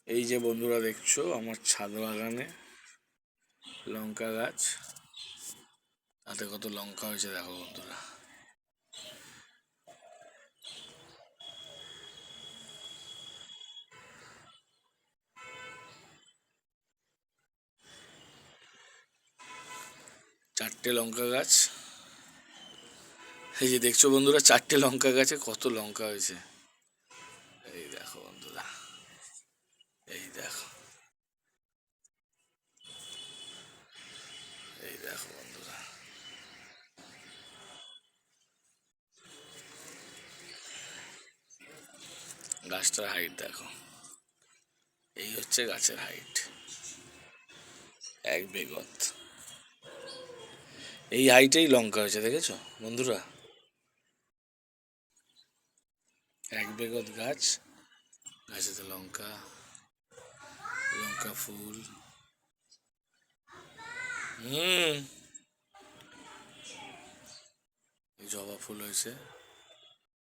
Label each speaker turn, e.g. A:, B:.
A: এই যে বন্ধুরা দেখছো আমার ছাদ বাগানে লঙ্কা গাছ, তাতে কত লঙ্কা হয়েছে দেখো বন্ধুরা। চারটে লঙ্কা গাছ, এই যে দেখছো বন্ধুরা, চারটে লঙ্কা গাছে কত লঙ্কা হয়েছে। এই দেখো বন্ধুরা, এই দেখো, এই দেখো বন্ধুরা, গাছটার হাইট দেখো। এই হচ্ছে গাছের হাইট, 1 বিঘত। এই হাইটেই লঙ্কা হয়েছে দেখেছো বন্ধুরা, 1 বিঘত গাছ, গাছেতে লঙ্কা, লঙ্কা ফুল। জবা ফুল হয়েছে।